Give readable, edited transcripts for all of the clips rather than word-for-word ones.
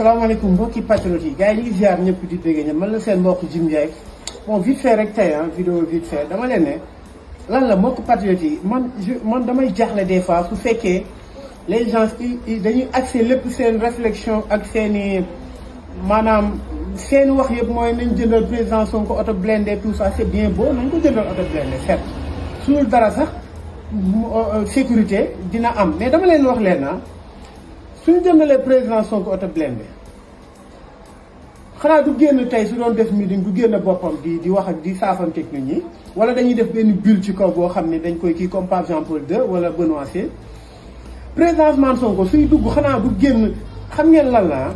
salaamaaleykum mbokki patriote yi gars yi ñu ngi ziar ñëpp di bëgg ñëpp man la seen mbokk Jim Ndiaye bon vite fait rek tey vidéo vite fait dama leen ne lan la mbokk patriote yi man damay jaaxle des fois su fekkee les gens dañuy axé lépp seen réflexion ak seeni maanaam seeni wax yëpp mooy nañ jëndal président Sonko auto blindé tout ça c'est bien beau nañ ko jëndal auto blindé certes suñu dara sax sécurité dina am mais dama leen wax leen na suñu jëndalee président Sonko auto blindé xanaa du génn tey su doon def meeting du génn boppam di wax ak di saafanteeg nit ñi wala dañuy def benn bulle ci kaw boo xam ne dañ koy kii comme Pape Jean-Paul II wala Benoît XVI président Ousmane Sonko suy dugg xanaa du génn xam ngeen lan la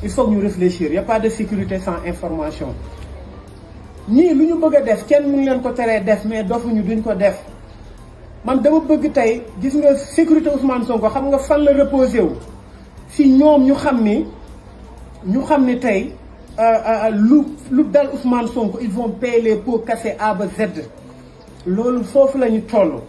il faut que ñu réfléchir y a pas de sécurité sans information ñii lu ñu bëgg a def kenn mënu leen ko teree def mais dofuñu duñ ko def man dama bëgg tey gis nga sécurité Ousmane Sonko xam nga fan la reposé wu si ñoom ñu xam ni tey lu dal Ousmane Sonko ils vont payer les pots cassés A ba Z loolu foofu la ñu toll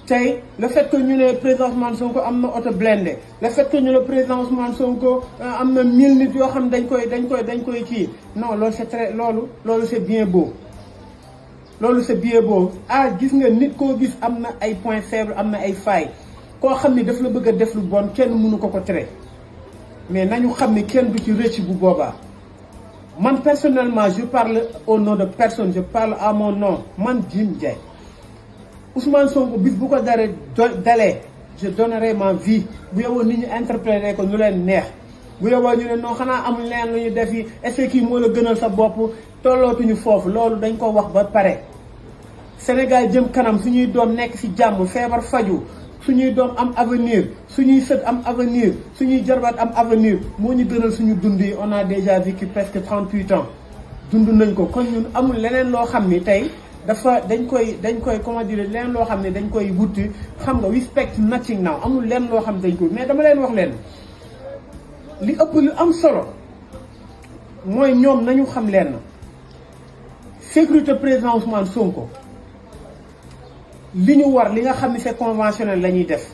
tey le fait que ñu ne président Ousmane Sonko am na auto blindé le fait que ñu ne président Ousmane Sonko am na 1000 nit yoo xam dañ koy kii non loolu c'est très loolu c'est bien beau. loolu c'est bien beau gis nga nit koo gis am na ay points faibles am na ay failles koo xam ni daf la bëgg a def lu bon kenn mënu ko tere mais nañu xam ni kenn du ci rëcc bu boobaa man personnellement je parle au nom de personne je parle à mon nom man Jim Ndiaye Ousmane Sonko bis bu ko dalee je donnerai ma vie bu yowoo nit ñi interpréter ko ñu leen neex bu yowoo ñu ne non xanaa amul leen lu ñu def yi est-ce que kii moo la gënal sa bopp tollootuñu foofu loolu dañ ko wax ba pare Sénégal jëm kanam suñuy doom nekk ci jàmm feebar faju suñuy doom am avenir suñuy sët am avenir suñuy jarbaat am avenir moo ñu gënal suñu dund yi on a déjà vécu presque 38 ans dund nañ ko kon ñun amul leneen loo xam ni tey dañ koy comment dire leneen loo xam ne dañ koy wuti xam nga respect nothing now amul leneen loo xam ne dañ koy mais dama leen wax leen li ëpp lu am solo mooy ñoom nañu xam leen sécurité président Ousmane Sonko li ñu war li nga xam ne c'est conventionnel la ñuy def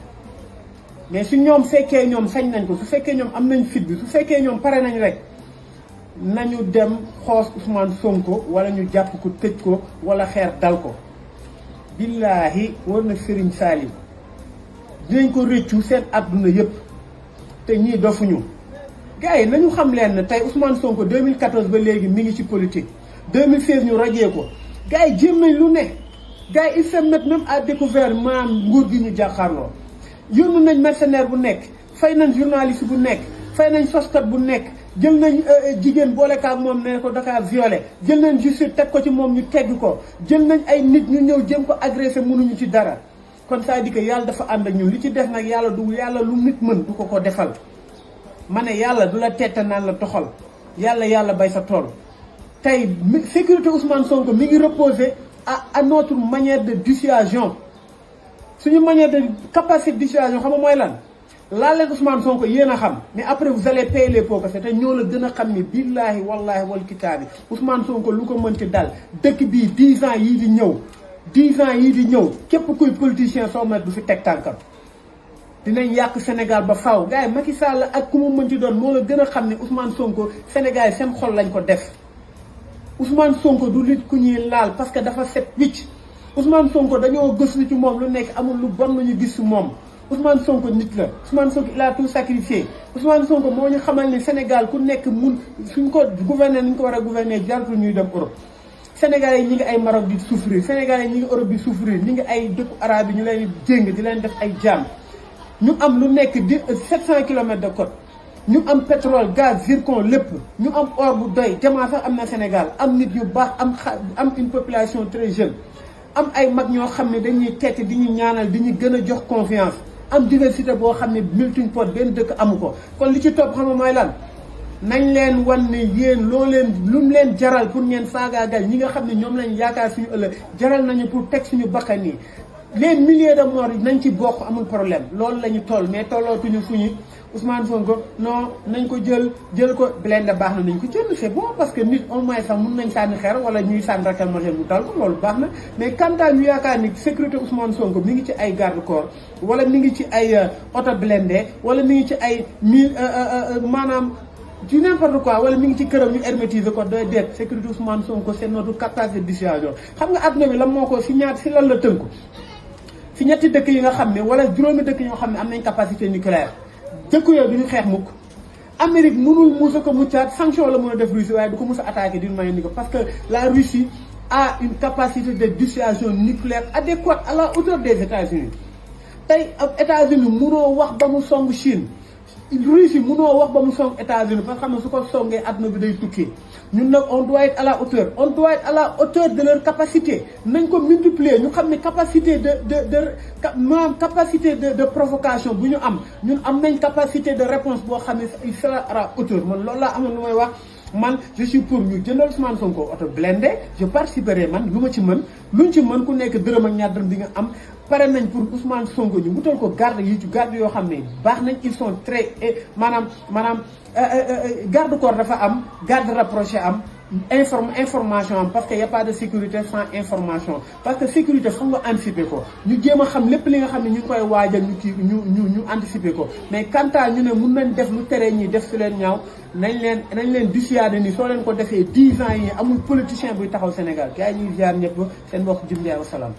mais su ñoom fekkee ñoom sañ nañ ko su fekkee ñoom am nañ fit bi su fekkee ñoom pare nañ rek nañu dem xoos Ousmane Sonko wala ñu jàpp ko tëj ko wala xeer dal ko billaahi war na Serigne Salim dinañ ko rëccu seen àdduna yépp te ñii dofuñu gars yi nañu xam leen ne tey Ousmane Sonko 2014 ba léegi mi ngi ci politique 2016 ñu rajee ko gars yi jéem nañ lu ne gars yi ils se mettent même à découvert maanaam nguur gi ñu jàkkaarloo yónnu nañ mercenaire bu nekk fay nañ journaliste bu nekk fay nañ soskat bu nekk jël nañ jigéen boolekaak moom ne ko Dakar violé jël nañ justice teg ko ci moom ñu tegg ko jël nañ ay nit ñu ñëw jëm ko agressé mënuñu ci dara kon c'est-à-dire que yàlla dafa ànd ak ñun li ci def nag yàlla lu nit mën du ko defal ma ne yàlla du la tette naan la toxal yàlla bay sa tool tey sécurité Ousmane Sonko mi ngi reposer à notre manière de dissuasion suñu manière de capacité de dissuasion xam nga mooy lan laa leen Ousmane Sonko yéen a xam mais après vous allez payer les pots cassés te ñoo la gën a xam ni billaahi wallaahi wal kitaabi Ousmane Sonko lu ko mënti dal dëkk bii 10 ans yii di ñëw képp kuy politicien soo met du fi teg tànkam dinañ yàq Sénégal ba faaw gars yi Macky Sall ak ku mu mënti doon moo la gën a xam ni Ousmane Sonko Sénégal seen xol lañ ko def Ousmane Sonko du nit ku ñuy laal parce que dafa set wicc Ousmane Sonko dañoo gëstu ci moom lu nekk amul lu bon lu ñu gis ci moom Ousmane Sonko nit la Ousmane Sonko il a tout sacrifié Ousmane Sonko moo ñu xamal ni Sénégal ku nekk mun suñ ko gouverner ni ñu ko war a gouverner jartul ñuy dem Europe Sénégalais yi ñi ngi ay Maroc di souffrir Sénégalais yi ñi ngi Europe di souffrir ñi ngi ay dëkku arabe yi ñu leen jéng di leen def ay jaam ñu am lu nekk 700 kilomètres de côte ñu am pétrole gaz zircon lépp ñu am or bu doy jamaa sax am na Sénégal am nit yu baax am une population très jeune am ay mag ñoo xam ne dañuy tette di ñu ñaanal di ñu gën a jox confiance am diversité boo xam ne melting pot benn dëkk amu ko kon li ci topp xam nga mooy lan nañ leen wan ne yéen lu mu leen jaral pour ngeen faagaagal ñi nga xam ne ñoom lañ yaakaar suñu ëllëg jaral nañu pour teg suñu bakkan yi les milliers de morts yi nañ ci bokk amul problème loolu la ñu toll mais tollootuñu fu ñu Ousmane Sonko non nañ ko jël ko blende baax na nañ ko jël c'est bon parce que nit au moins sax mun nañ sànni xeer wala ñuy sànni rakal mo mu dal ko loolu baax na mais quant à ñu yaakaar ni sécurité Ousmane Sonko mi ngi ci ay garde corps wala mi ngi ci ay auto blindé wala mi ngi ci ay maanaam ci n'importe quoi wala mi ngi ci këram ñu hermétiser ko doy deet sécurité Ousmane Sonko c'est notre capacité de dissuasion xam nga àdduna bi lan moo ko si ñaar si lan la tënku si ñetti dëkk yi nga xam ne wala juróomi dëkk yoo xam ne am nañ capacité nucléaire dëkk yooyu du ñu xeex mukk Amérique mënul musa ko muccaat sanction la mën a def Russie waaye du ko mus a attaquer d'une manière ni ko parce que la Russie a une capacité de dissuasion nucléaire adéquate à la hauteur des États-Unis tey ak États-Unis mënoo wax ba mu song Chine Russie mënoo wax ba mu song États-Unis parce que xam ne su ko songee àdduna bi day tukkee ñun nag on doit être à la hauteur de leur capacité nañ ko multiplier ñu xam ne capacité de provocation bu ñu am ñun am nañ capacité de réponse boo xam ne il sera à la hauteur man loolu laa amoon lu may wax man je suis pour ñu jëndal Ousmane Sonko auto blindé je participerai man lu ma ci mën luñ ci mën ku nekk dërëm ak ñaar dërëm bi nga am pare nañ pour Ousmane Sonko ñu wutal ko garde yoo xam ne baax nañ ils sont très maanaam garde corps dafa am garde rapproché am information am parce que y a pas de sécurité sans information parce que sécurité foog nga anticiper ko ñu jéem a xam lépp li nga xam ne ñu ngi koy waajal ñu anticiper ko mais quant à ñu ne mun nañ def lu tere ñi def su leen ñaaw nañ leen dissuader ni soo leen ko defee 10 ans yi amul politicien buy taxaw Sénégal gars yi ñuy ziar ñëpp seen mbokk Djim Ndiaye wasalaam